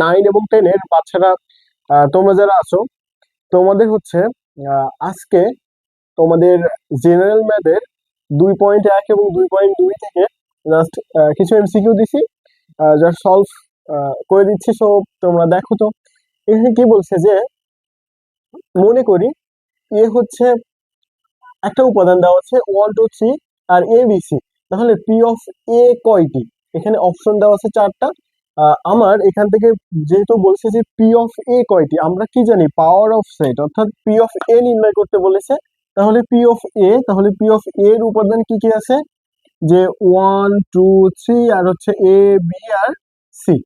9 এবং 10 এর বাচ্চারা, তোমরা যারা আছো, তোমাদের হচ্ছে আজকে তোমাদের জেনারেল ম্যাথের 2.1 এবং 2.2 থেকে জাস্ট কিছু এমসিকিউ দিছি, জাস্ট সলভ করে দিচ্ছি। সো তোমরা দেখো তো এখানে কি বলছে যে, মনে করি এ হচ্ছে একটা উপাদান দেওয়া আছে 1 2 3 আর এ বি সি, তাহলে পি অফ এ কয়টি? এখানে অপশন দেওয়া আছে 4টা। আমার এখান থেকে যেহেতু বলছে যে পি অফ এ কয়টি, আমরা কি জানি পাওয়ার অফ সেট, অর্থাৎ পি অফ এ নির্ণয় করতে বলেছে। তাহলে পি অফ এর উপাদান কি কি আছে, যে 1 2 3 আর হচ্ছে এ বি আর সি।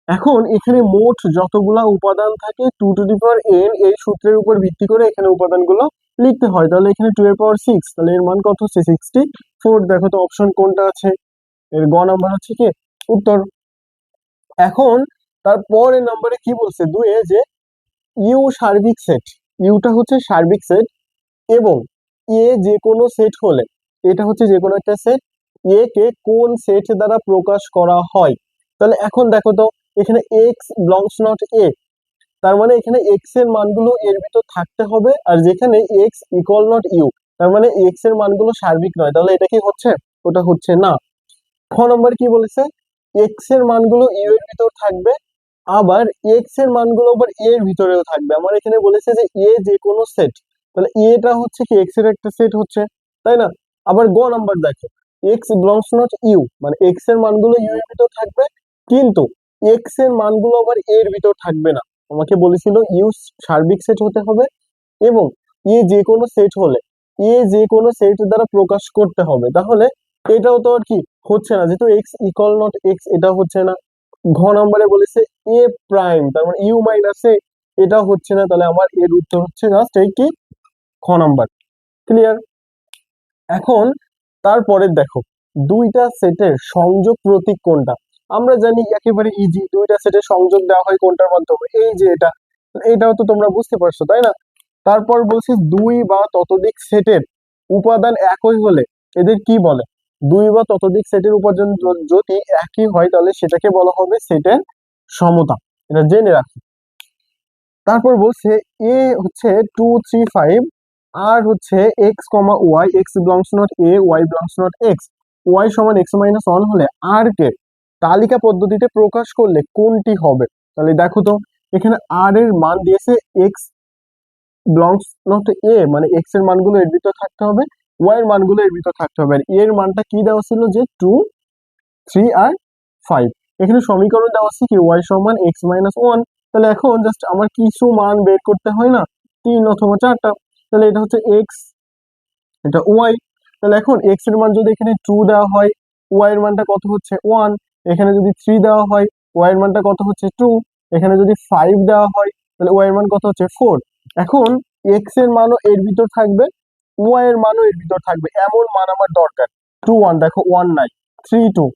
এখন এখানে মোট যতগুলা উপাদান থাকে 2 টু দি পাওয়ার n, এই সূত্রের উপর ভিত্তি করে এখানে উপাদানগুলো লিখতে হয়। তাহলে এখানে 2 এর পাওয়ার 6, তাহলে এর মান কত হচ্ছে 64। দেখো তো অপশন কোনটা আছে, এর গ নাম্বার হচ্ছে কি উত্তর। এখন তারপরের নাম্বারে কি বলছে 2 যে ইউ সার্বিক সেট, ইউটা হচ্ছে সার্বিক সেট এবং এ যে কোনো সেট হলে, এটা হচ্ছে যে কোনো একটা সেট, এ কে কোন সেট দ্বারা প্রকাশ করা হয়। তাহলে এখন দেখো তো এখানে এক্স বিলংস নট এ, তার মানে এখানে এক্স এর মানগুলো এর ভিতর থাকতে হবে, আর যেখানে এক্স ইকুয়াল নট ইউ, তার মানে এক্স এর মানগুলো সার্বিক নয়, তাহলে এটা কি হচ্ছে, ওটা হচ্ছে না। খ নম্বর কি বলেছে, এক্স এর মানগুলো ইউ এর ভিতর থাকবে, আবার এক্স এর মানগুলো আবার এ এর ভিতরেও থাকবে। আমার এখানে বলেছে যে এ যে কোনো সেট, তাহলে এটা হচ্ছে কি এক্স এর একটা সেট হচ্ছে, তাই না? আবার গ নাম্বার দেখো, এক্স বিলংস নট ইউ, মানে এক্স এর মানগুলো ইউ এর ভিতর থাকবে, কিন্তু এক্স এর মানগুলো আবার এ এর ভিতর থাকবে না। আমাকে বলেছিল ইউ সার্বিক সেট হতে হবে এবং যে কোনো সেট হলে যে কোনো সেট দ্বারা প্রকাশ করতে হবে। তাহলে এটাও তো আর কি হচ্ছে না, যেহেতু এক্স ইকুয়াল নট এক্স, এটা হচ্ছে না। ঘ নম্বরে বলেছে এ প্রাইম, তার মানে ইউ মাইনাস এ, এটা হচ্ছে না। তাহলে আমার এর উত্তর হচ্ছে জাস্ট এই কি খ নাম্বার। ক্লিয়ার? এখন তারপরে দেখো দুইটা সেটের সংযোগ প্রতীক কোনটা। আমরা জানি একেবারে ইজি, দুইটা সেটের সংযোগ দেওয়া হয় কোনটার মাধ্যমে, এই যে এটা। এটাও তো তোমরা বুঝতে পারছো, তাই না? তারপর বলছি দুই বা ততোধিক সেটের উপাদান একই হলে এদের কি বলে। দুই বা ততোধিক সেটের উপাদান যদি একই হয় তাহলে সেটাকে বলা হবে সেটের সমতা, এটা জেনে রাখি। তারপর বলছে এ হচ্ছে 2 3 5 আর হচ্ছে x comma y, x belongs not A, y belongs not x, y সমান x-1 হলে আর কে তালিকা পদ্ধতিতে প্রকাশ করলে কোনটি হবে। তাহলে দেখো তো এখানে আর এর মান দিয়েছে এক্স বিলংস নট এ, মানে এক্স এর মানগুলো এর ভিতর থাকতে হবে, ওয়াই এর মানগুলো এর ভিতর থাকতে হবে, আর এর মানটা কি দেওয়া ছিল যে 2 3 আর 5। এখানে সমীকরণ দেওয়া আছে কি ওয়াই সমান x-1। তাহলে এখন জাস্ট আমার কিছু মান বের করতে হয় না, 3 অথবা 4টা। তাহলে এটা হচ্ছে এক্স, এটা ওয়াই। তাহলে এখন এক্স এর মান যদি এখানে 2 দেওয়া হয়, ওয়াই এর মানটা কত হচ্ছে 1। এখানে যদি 3 দেওয়া হয়, ওয়াই এর মানটা কত হচ্ছে 2। এখানে যদি 5 দেওয়া হয়, তাহলে ওয়াই এর মান কত হচ্ছে 4। এখন এক্স এর মানও এর ভিতর থাকবে, ওয়াই এর মানও এর ভিতর থাকবে, এমন মান আমার দরকার। 2 1, দেখো 1 নাই, 3 2,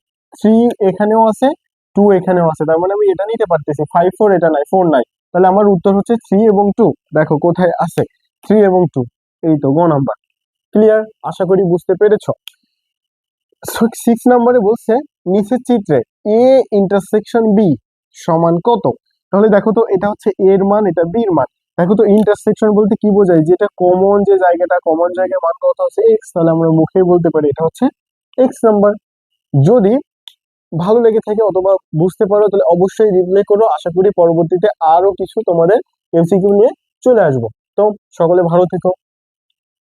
3 এখানেও আছে, 2 এখানেও আছে, তার মানে আমি এটা নিতে পারতেছি। 5 4 এটা নাই, 4 নাই, তাহলে আমার উত্তর হচ্ছে 3 এবং 2। দেখো কোথায় আছে 3 এবং 2, এই তো গ নাম্বার। ক্লিয়ার? আশা করি বুঝতে পেরেছো। 6 নম্বরে বলছে নিচের চিত্রে এ ইন্টারসেকশন বি সমান কত। তাহলে দেখো তো এটা হচ্ছে এর মান, এটা বির মান। দেখো তো ইন্টারসেকশন বলতে কি বোঝায়, যেটা কমন, যে জায়গাটা কমন জায়গায় মান কত হচ্ছে এক্স, তাহলে আমরা মুখেই বলতে পারি এটা হচ্ছে এক্স নাম্বার। যদি ভালো লেগে থাকে অথবা বুঝতে পারো তাহলে অবশ্যই রিপ্লাই করো। আশা করি পরবর্তীতে আরো কিছু তোমাদের এমসিকিউ নিয়ে চলে আসবো। তো সকলে ভালো থেকো।